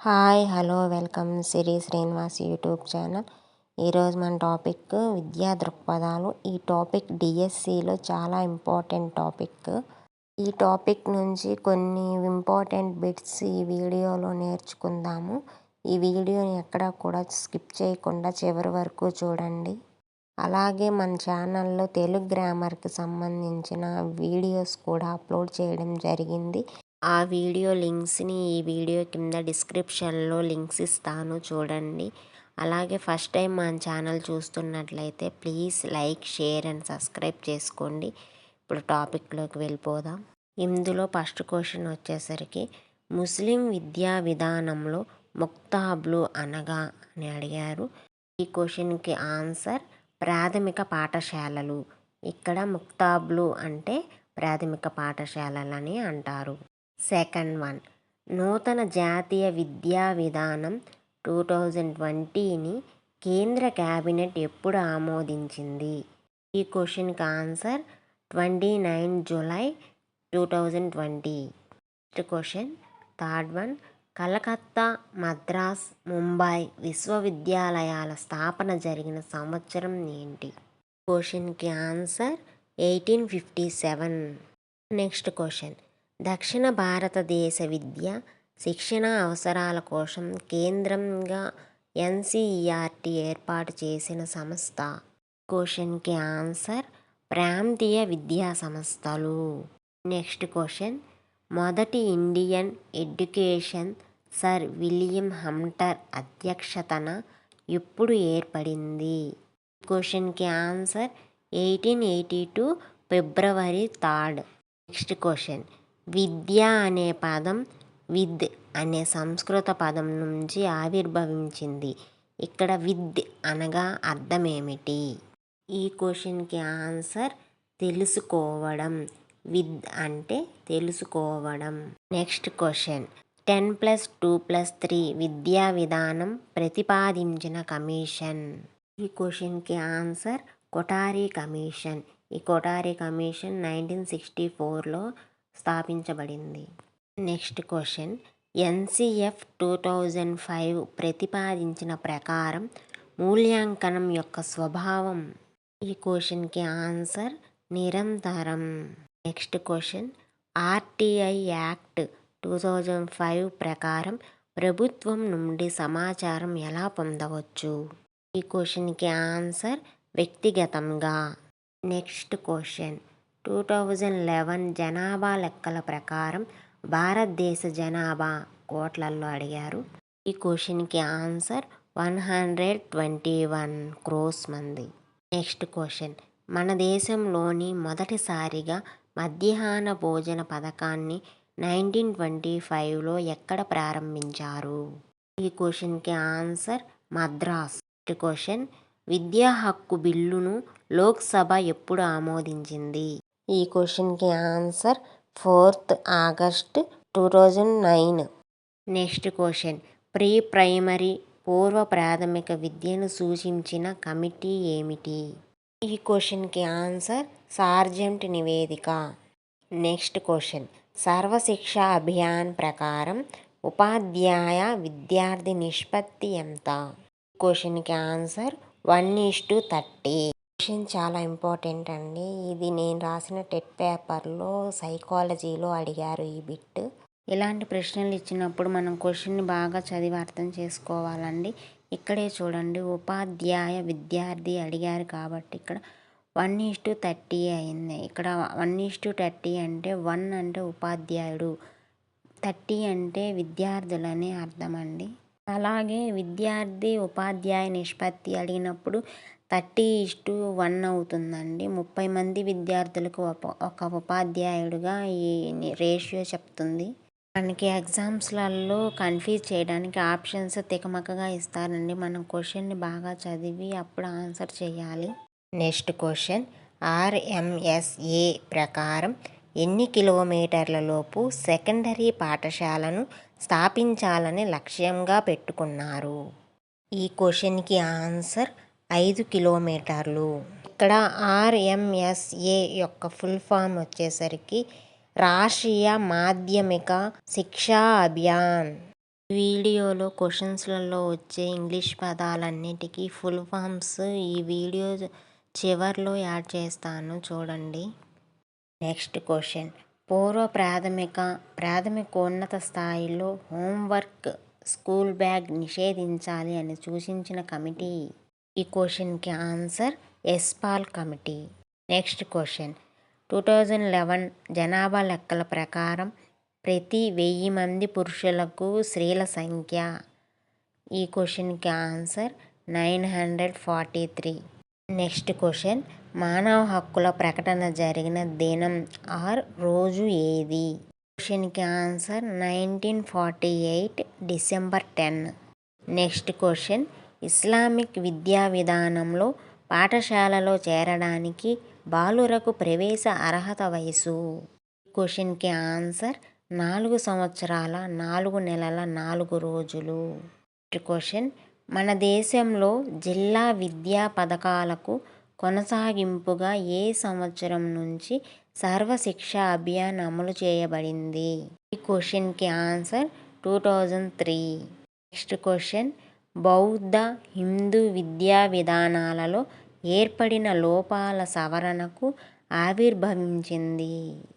Hi hello welcome సిరి Srinivas YouTube channel. ఈరోజు మన topic విద్యా దృక్పథాలు. ఈ టాపిక్ డిఎస్సిలో చాలా ఇంపార్టెంట్ టాపిక్. ఈ టాపిక్ నుంచి కొన్ని ఇంపార్టెంట్ బిట్స్ ఈ వీడియోలో నేర్చుకుందాము. ఈ వీడియోని ఎక్కడా కూడా స్కిప్ చేయకుండా చివరి వరకు చూడండి. అలాగే మన ఛానల్లో తెలుగు గ్రామర్కి సంబంధించిన వీడియోస్ కూడా అప్లోడ్ చేయడం జరిగింది. ఆ వీడియో లింక్స్ని ఈ వీడియో కింద డిస్క్రిప్షన్లో లింక్స్ ఇస్తాను, చూడండి. అలాగే ఫస్ట్ టైం మన ఛానల్ చూస్తున్నట్లయితే please like, share and subscribe చేసుకోండి. ఇప్పుడు టాపిక్లోకి వెళ్ళిపోదాం. ఇందులో ఫస్ట్ క్వశ్చన్ వచ్చేసరికి ముస్లిం విద్యా విధానంలో ముక్తాబ్లు అనగా అని అడిగారు. ఈ క్వశ్చన్కి ఆన్సర్ ప్రాథమిక పాఠశాలలు. ఇక్కడ ముక్తాబ్లు అంటే ప్రాథమిక పాఠశాలలని అంటారు. సెకండ్ వన్, నూతన జాతీయ విద్యా విధానం 2020ని కేంద్ర క్యాబినెట్ ఎప్పుడు ఆమోదించింది? ఈ క్వశ్చన్కి answer 29 July 2020. Next question third one, Calcutta, Madras, Mumbai విశ్వవిద్యాలయాల స్థాపన జరిగిన సంవత్సరం ఏంటి? క్వశ్చన్కి ఆన్సర్ 1857. నెక్స్ట్ క్వశ్చన్, దక్షిణ భారతదేశ విద్య శిక్షణ అవసరాల కోసం కేంద్రంగా ఎన్సిఈఆర్టీ ఏర్పాటు చేసిన సంస్థ. క్వశ్చన్కి ఆన్సర్ ప్రాంతీయ విద్యా సంస్థలు. నెక్స్ట్ క్వశ్చన్, మొదటి Indian education sir William Hunter అధ్యక్షతన ఎప్పుడు ఏర్పడింది? క్వశ్చన్కి ఆన్సర్ 1882 ఫిబ్రవరి 3. నెక్స్ట్ క్వశ్చన్, విద్య అనే పదం విద్ అనే సంస్కృత పదం నుంచి ఆవిర్భవించింది. ఇక్కడ విద్ అనగా అర్థం ఏమిటి? ఈ క్వశ్చన్కి ఆన్సర్ తెలుసుకోవడం. విద్ అంటే తెలుసుకోవడం. నెక్స్ట్ క్వశ్చన్, 10+2+3 విద్యా విధానం ప్రతిపాదించిన కమిషన్. ఈ క్వశ్చన్కి ఆన్సర్ కొఠారి కమిషన్. ఈ కొఠారి కమిషన్ 1964లో స్థాపించబడింది. నెక్స్ట్ క్వశ్చన్, ఎన్సిఎఫ్ 2005 ప్రతిపాదించిన ప్రకారం మూల్యాంకనం యొక్క స్వభావం. ఈ క్వశ్చన్కి ఆన్సర్ నిరంతరం. నెక్స్ట్ క్వశ్చన్, ఆర్టీఐ యాక్ట్ 2005 ప్రకారం ప్రభుత్వం నుండి సమాచారం ఎలా పొందవచ్చు? ఈ క్వశ్చన్కి ఆన్సర్ వ్యక్తిగతంగా. నెక్స్ట్ క్వశ్చన్, 2011 జనాభా లెక్కల ప్రకారం భారతదేశ జనాభా కోట్లల్లో అడిగారు. ఈ క్వశ్చన్కి ఆన్సర్ 121 crores మంది. నెక్స్ట్ క్వశ్చన్, మన దేశంలోని మొదటిసారిగా మధ్యాహ్న భోజన పథకాన్ని 1925లో ఎక్కడ ప్రారంభించారు? ఈ క్వశ్చన్కి ఆన్సర్ మద్రాస్. నెక్స్ట్ క్వశ్చన్, విద్యా హక్కు బిల్లును లోక్సభ ఎప్పుడు ఆమోదించింది? ఈ క్వశ్చన్కి answer 4th August 2009. Next question, pre primary పూర్వ ప్రాథమిక విద్యను సూచించిన కమిటీ ఏమిటి? ఈ క్వశ్చన్కి ఆన్సర్ సార్జెంట్ నివేదిక. నెక్స్ట్ క్వశ్చన్, సర్వశిక్ష అభియాన్ ప్రకారం ఉపాధ్యాయ విద్యార్థి నిష్పత్తి ఎంత? క్వశ్చన్కి ఆన్సర్ 1:30. క్వశ్చన్ చాలా ఇంపార్టెంట్ అండి. ఇది నేను రాసిన టెట్ పేపర్లో సైకాలజీలో అడిగారు ఈ బిట్. ఇలాంటి ప్రశ్నలు ఇచ్చినప్పుడు మనం క్వశ్చన్ని బాగా చదివి అర్థం చేసుకోవాలండి. ఇక్కడే చూడండి, ఉపాధ్యాయ విద్యార్థి అడిగారు కాబట్టి ఇక్కడ 1:30 అయింది. ఇక్కడ 1:30 అంటే 1 అంటే ఉపాధ్యాయుడు, 30 అంటే విద్యార్థులని అర్థం అండి. అలాగే విద్యార్థి ఉపాధ్యాయ నిష్పత్తి అడిగినప్పుడు 30:1 అవుతుందండి. 30 మంది విద్యార్థులకు ఒక ఉపాధ్యాయుడుగా ఈ రేషియో చెప్తుంది. మనకి ఎగ్జామ్స్లలో కన్ఫ్యూజ్ చేయడానికి ఆప్షన్స్ తికమకగా ఇస్తారండి. మనం క్వశ్చన్ని బాగా చదివి అప్పుడు ఆన్సర్ చేయాలి. నెక్స్ట్ క్వశ్చన్, ఆర్ఎంఎస్ఏ ప్రకారం ఎన్ని కిలోమీటర్ల లోపు సెకండరీ పాఠశాలను స్థాపించాలని లక్ష్యంగా పెట్టుకున్నారు? ఈ క్వశ్చన్కి ఆన్సర్ 5 కిలోమీటర్లు. ఇక్కడ ఆర్ఎంఎస్ఏ యొక్క ఫుల్ ఫామ్ వచ్చేసరికి రాష్ట్రీయ మాధ్యమిక శిక్షా అభియాన్. ఈ వీడియోలో క్వశ్చన్స్లలో వచ్చే ఇంగ్లీష్ పదాలన్నిటికీ ఫుల్ ఫామ్స్ ఈ వీడియో చివర్లో యాడ్ చేస్తాను చూడండి. నెక్స్ట్ క్వశ్చన్, పూర్వ ప్రాథమికోన్నత స్థాయిలో హోంవర్క్ స్కూల్ బ్యాగ్ నిషేధించాలి అని సూచించిన కమిటీ. ఈ క్వశ్చన్కి answer Yashpal committee. Next question, 2011 జనాభా లెక్కల ప్రకారం ప్రతి 1000 మంది పురుషులకు స్త్రీల సంఖ్య. ఈ క్వశ్చన్కి ఆన్సర్ 943. నెక్స్ట్ క్వశ్చన్, మానవ హక్కుల ప్రకటన జరిగిన దినం ఆర్ రోజు ఏది? క్వశ్చన్కి answer 1948 December 10. Next question, Islamic విద్యా విధానంలో పాఠశాలలో చేరడానికి బాలురకు ప్రవేశ అర్హత వయసు. క్వశ్చన్కి ఆన్సర్ 4 సంవత్సరాల 4 నెలల 4 రోజులు. నెక్స్ట్ క్వశ్చన్, మన దేశంలో జిల్లా విద్యా పథకాలకు కొనసాగింపుగా ఏ సంవత్సరం నుంచి సర్వశిక్ష అభియాన్ అమలు చేయబడింది? ఈ క్వశ్చన్కి ఆన్సర్ 2003. నెక్స్ట్ క్వశ్చన్, బౌద్ధ హిందూ విద్యా విధానాలలో ఏర్పడిన లోపాల సవరణకు ఆవిర్భవించింది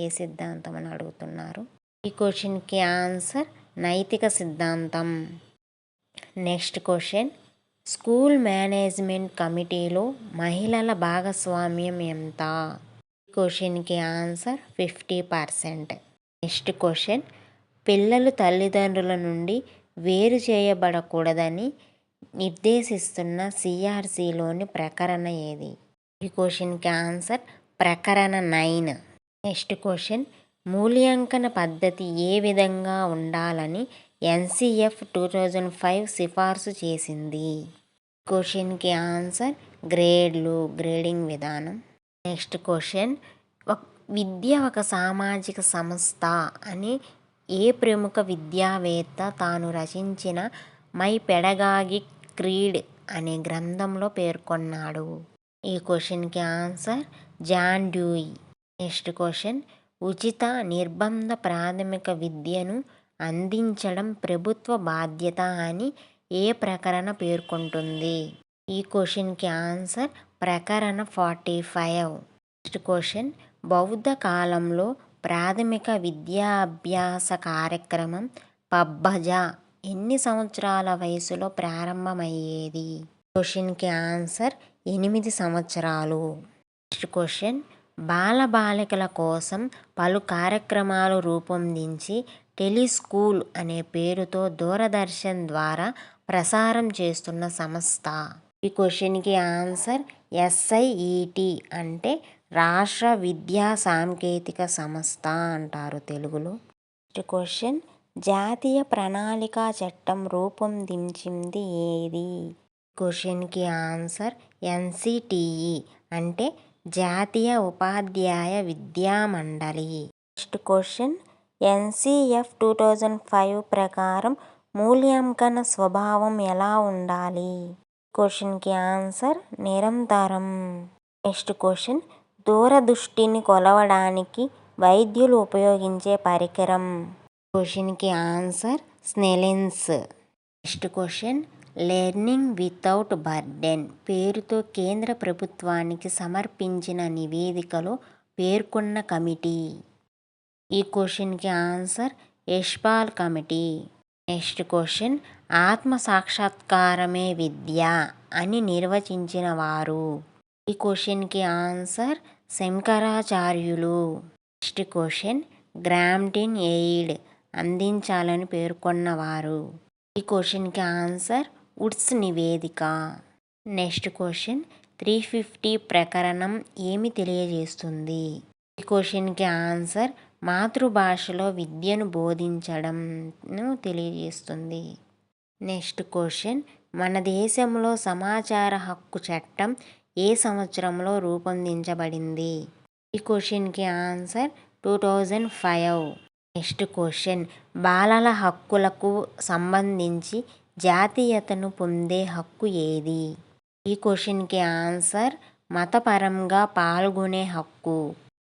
ఏ సిద్ధాంతం అని అడుగుతున్నారు. ఈ క్వశ్చన్కి ఆన్సర్ నైతిక సిద్ధాంతం. నెక్స్ట్ క్వశ్చన్, స్కూల్ మేనేజ్మెంట్ కమిటీలో మహిళల భాగస్వామ్యం ఎంత? ఈ క్వశ్చన్కి ఆన్సర్ 50%. నెక్స్ట్ క్వశ్చన్, పిల్లలు తల్లిదండ్రుల నుండి వేరు చేయబడకూడదని నిర్దేశిస్తున్న సిఆర్సిలోని ప్రకరణ ఏది? ఈ క్వశ్చన్కి ఆన్సర్ ప్రకరణ 9. నెక్స్ట్ క్వశ్చన్, మూల్యాంకన పద్ధతి ఏ విధంగా ఉండాలని ఎన్సిఎఫ్ 2005 సిఫార్సు చేసింది? క్వశ్చన్కి ఆన్సర్ గ్రేడింగ్ విధానం. నెక్స్ట్ క్వశ్చన్, విద్య ఒక సామాజిక సంస్థ అని ఏ ప్రముఖ విద్యావేత్త తాను రచించిన మై పెడగాగిక్ క్రీడ్ అనే గ్రంథంలో పేర్కొన్నాడు? ఈ క్వశ్చన్కి answer John Dewey. Next question, ఉచిత నిర్బంధ ప్రాథమిక విద్యను అందించడం ప్రభుత్వ బాధ్యత అని ఏ ప్రకరణ పేర్కొంటుంది? ఈ క్వశ్చన్కి ఆన్సర్ ప్రకరణ 45. నెక్స్ట్ క్వశ్చన్, బౌద్ధ కాలంలో ప్రాథమిక విద్యాభ్యాస కార్యక్రమం పబ్బజా ఎన్ని సంవత్సరాల వయసులో ప్రారంభమయ్యేది? క్వశ్చన్కి ఆన్సర్ 8 సంవత్సరాలు. నెక్స్ట్ క్వశ్చన్, బాలబాలికల కోసం పలు కార్యక్రమాలు రూపొందించి టెలిస్కూల్ అనే పేరుతో దూరదర్శన్ ద్వారా ప్రసారం చేస్తున్న సంస్థ. ఈ క్వశ్చన్కి ఆన్సర్ ఎస్ఐఈటి అంటే రాష్ట్ర విద్యా సాంకేతిక సంస్థ అంటారు తెలుగులో. నెక్స్ట్ క్వశ్చన్, జాతీయ ప్రణాళికా చట్టం రూపొందించింది ఏది? క్వశ్చన్కి ఆన్సర్ ఎన్సిటిఈ అంటే జాతీయ ఉపాధ్యాయ విద్యా మండలి. నెక్స్ట్ క్వశ్చన్, ఎన్సిఎఫ్ 2005 ప్రకారం మూల్యాంకన స్వభావం ఎలా ఉండాలి? క్వశ్చన్కి ఆన్సర్ నిరంతరం. నెక్స్ట్ క్వశ్చన్, దూరదృష్టిని కొలవడానికి వైద్యులు ఉపయోగించే పరికరం? క్వశ్చన్కి answer Snellen's. Next question, learning without burden పేరుతో కేంద్ర ప్రభుత్వానికి సమర్పించిన నివేదికలో పేర్కొన్న కమిటీ? ఈ క్వశ్చన్కి answer Yashpal committee. Next question, ఆత్మ సాక్షాత్కారమే విద్య అని నిర్వచించిన వారు? ఈ క్వశ్చన్కి ఆన్సర్ శంకరాచార్యులు. నెక్స్ట్ క్వశ్చన్, గ్రాంటిన్ ఎయిడ్ అందించాలని పేర్కొన్నవారు? ఈ క్వశ్చన్కి ఆన్సర్ వుడ్స్ నివేదిక. నెక్స్ట్ క్వశ్చన్, 350 ప్రకరణం ఏమి తెలియజేస్తుంది? ఈ క్వశ్చన్కి ఆన్సర్ మాతృభాషలో విద్యను బోధించడంను తెలియజేస్తుంది. నెక్స్ట్ క్వశ్చన్, మన దేశంలో సమాచార హక్కు చట్టం ఏ సంవత్సరంలో రూపొందించబడింది? ఈ క్వశ్చన్కి ఆన్సర్ 2005. నెక్స్ట్ క్వశ్చన్, బాలల హక్కులకు సంబంధించి జాతీయతను పొందే హక్కు ఏది? ఈ క్వశ్చన్కి ఆన్సర్ మతపరంగా పాల్గొనే హక్కు.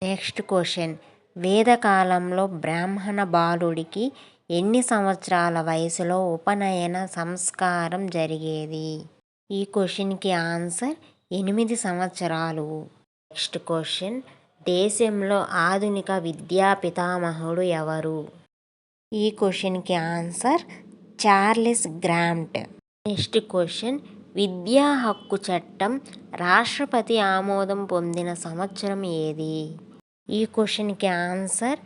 నెక్స్ట్ క్వశ్చన్, వేదకాలంలో బ్రాహ్మణ బాలుడికి ఎన్ని సంవత్సరాల వయసులో ఉపనయన సంస్కారం జరిగేది? ఈ క్వశ్చన్కి ఆన్సర్ 8 సంవత్సరాలు. నెక్స్ట్ క్వశ్చన్, దేశంలో ఆధునిక విద్యా పితామహుడు ఎవరు? ఈ క్వశ్చన్కి answer Charles grant. Next question, విద్యా హక్కు చట్టం రాష్ట్రపతి ఆమోదం పొందిన సంవత్సరం ఏది? ఈ క్వశ్చన్కి ఆన్సర్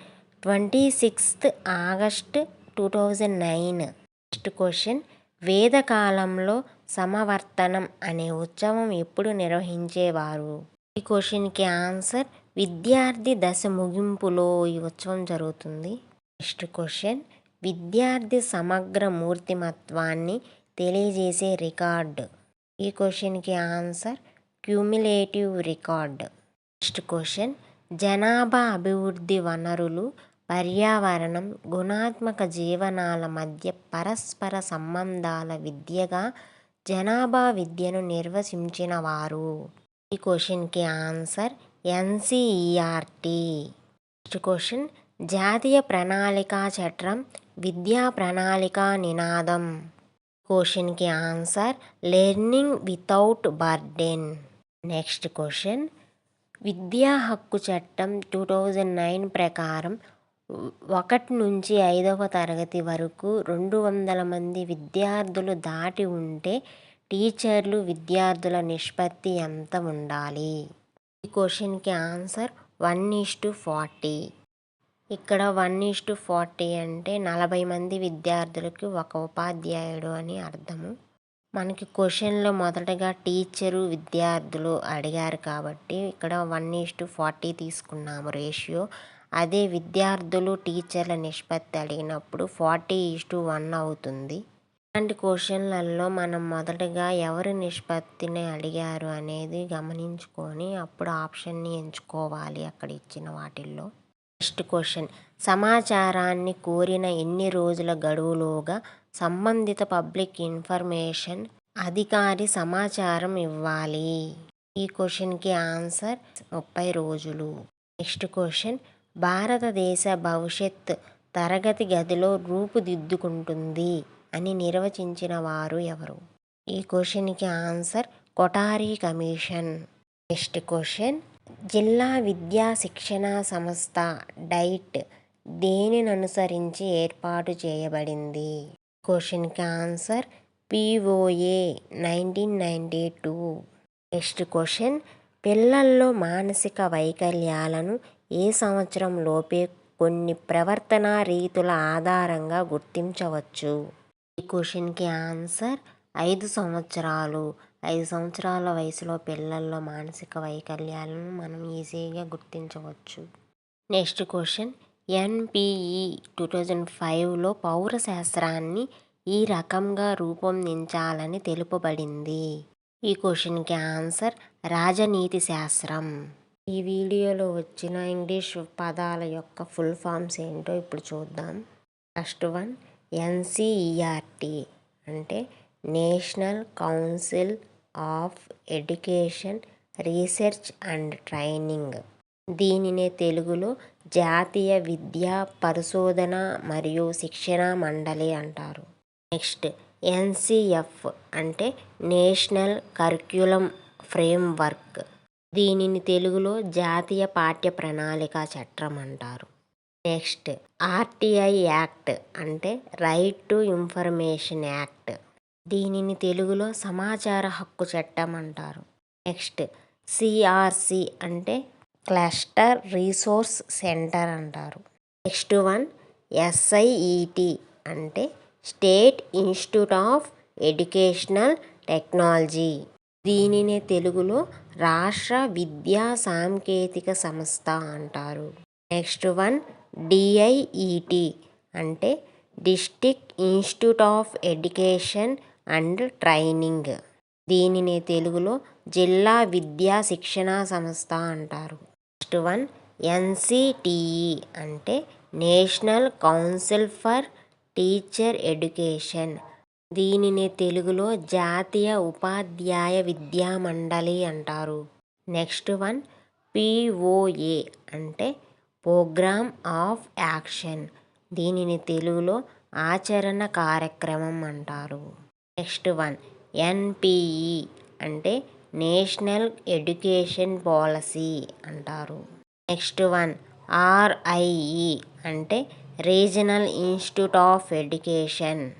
26 ఆగస్ట్ 2009. నెక్స్ట్ క్వశ్చన్, వేదకాలంలో సమవర్తనం అనే ఉత్సవం ఎప్పుడు నిర్వహించేవారు? ఈ క్వశ్చన్కి ఆన్సర్ విద్యార్థి దశ ముగింపులో ఈ ఉత్సవం జరుగుతుంది. నెక్స్ట్ క్వశ్చన్, విద్యార్థి సమగ్ర మూర్తిమత్వాన్ని తెలియజేసే రికార్డ్. ఈ క్వశ్చన్కి answer cumulative record. Next question, జనాభా అభివృద్ధి వనరులు పర్యావరణం గుణాత్మక జీవనాల మధ్య పరస్పర సంబంధాల విద్యగా జనాభా విద్యను నిర్వచించిన వారు? ఈ క్వశ్చన్కి ఆన్సర్ ఎన్సిఈఆర్టీ. నెక్స్ట్ క్వశ్చన్, జాతీయ ప్రణాళికా చట్టం విద్యా ప్రణాళికా నినాదం. క్వశ్చన్కి answer learning without burden. Next question, విద్యా హక్కు చట్టం 2009 ప్రకారం 1 నుంచి 5వ తరగతి వరకు 200 మంది విద్యార్థులు దాటి ఉంటే టీచర్లు విద్యార్థుల నిష్పత్తి ఎంత ఉండాలి? ఈ క్వశ్చన్కి ఆన్సర్ 1:40. ఇక్కడ 1:40 అంటే 40 మంది విద్యార్థులకు ఒక ఉపాధ్యాయుడు అని అర్థము. మనకి క్వశ్చన్లో మొదటగా టీచరు విద్యార్థులు అడిగారు కాబట్టి ఇక్కడ 1:40 తీసుకున్నాము రేషియో. అదే విద్యార్థులు టీచర్ల నిష్పత్తి అడిగినప్పుడు 40:1 అవుతుంది. ఇలాంటి క్వశ్చన్లలో మనం మొదటగా ఎవరి నిష్పత్తిని అడిగారు అనేది గమనించుకొని అప్పుడు ఆప్షన్ని ఎంచుకోవాలి అక్కడ ఇచ్చిన వాటిల్లో. నెక్స్ట్ క్వశ్చన్, సమాచారాన్ని కోరిన ఎన్ని రోజుల గడువులోగా సంబంధిత పబ్లిక్ ఇన్ఫర్మేషన్ అధికారి సమాచారం ఇవ్వాలి? ఈ క్వశ్చన్కి ఆన్సర్ 30 రోజులు. నెక్స్ట్ క్వశ్చన్, భారతదేశ భవిష్యత్ తరగతి గదిలో రూపుదిద్దుకుంటుంది అని నిర్వచించిన వారు ఎవరు? ఈ క్వశ్చన్కి answer Kothari commission. Next question, జిల్లా విద్యా శిక్షణ సంస్థ డైట్ దేనిని అనుసరించి ఏర్పాటు చేయబడింది? క్వశ్చన్కి ఆన్సర్ POA 1992. నెక్స్ట్ క్వశ్చన్, పిల్లల్లో మానసిక వైకల్యాలను ఏ సంవత్సరం లోపే కొన్ని ప్రవర్తనా రీతుల ఆధారంగా గుర్తించవచ్చు? ఈ క్వశ్చన్కి ఆన్సర్ 5 సంవత్సరాలు. 5 సంవత్సరాల వయసులో పిల్లల్లో మానసిక వైకల్యాలను మనం ఈజీగా గుర్తించవచ్చు. నెక్స్ట్ క్వశ్చన్, NPE 2005లో పౌరశాస్త్రాన్ని ఈ రకంగా రూపొందించాలని తెలుపబడింది. ఈ క్వశ్చన్కి ఆన్సర్ రాజనీతి శాస్త్రం. ఈ వీడియోలో వచ్చిన ఇంగ్లీష్ పదాల యొక్క ఫుల్ ఫామ్స్ ఏంటో ఇప్పుడు చూద్దాం. ఫస్ట్ వన్, NCERT అంటే national council of education research and training. దీనినే తెలుగులో జాతీయ విద్యా పరిశోధన మరియు శిక్షణ మండలి అంటారు. నెక్స్ట్ NCF అంటే నేషనల్ కరిక్యులం ఫ్రేమ్వర్క్. దీనిని తెలుగులో జాతీయ పాఠ్య ప్రణాళిక చట్టం అంటారు. నెక్స్ట్ RTI యాక్ట్ అంటే రైట్ టు ఇన్ఫర్మేషన్ యాక్ట్. దీనిని తెలుగులో సమాచార హక్కు చట్టం అంటారు. నెక్స్ట్ CRC అంటే క్లస్టర్ రీసోర్స్ సెంటర్ అంటారు. నెక్స్ట్ వన్, SIET అంటే state institute of educational technology. దీనినే తెలుగులో రాష్ట్ర విద్యా సాంకేతిక సంస్థ అంటారు. నెక్స్ట్ వన్, DIET అంటే district institute of education and training. దీనిని తెలుగులో జిల్లా విద్యా శిక్షణా సంస్థ అంటారు. నెక్స్ట్ వన్, NCTE అంటే national council for teacher education. దీనిని తెలుగులో జాతీయ ఉపాధ్యాయ విద్యా మండలి అంటారు. నెక్స్ట్ వన్, POA అంటే ప్రోగ్రామ్ ఆఫ్ యాక్షన్. దీనిని తెలుగులో ఆచరణ కార్యక్రమం అంటారు. నెక్స్ట్ వన్ ఎన్పిఈ అంటే నేషనల్ ఎడ్యుకేషన్ పాలసీ అంటారు. నెక్స్ట్ వన్ ఆర్ఐఈ అంటే రీజనల్ ఇన్స్టిట్యూట్ ఆఫ్ ఎడ్యుకేషన్.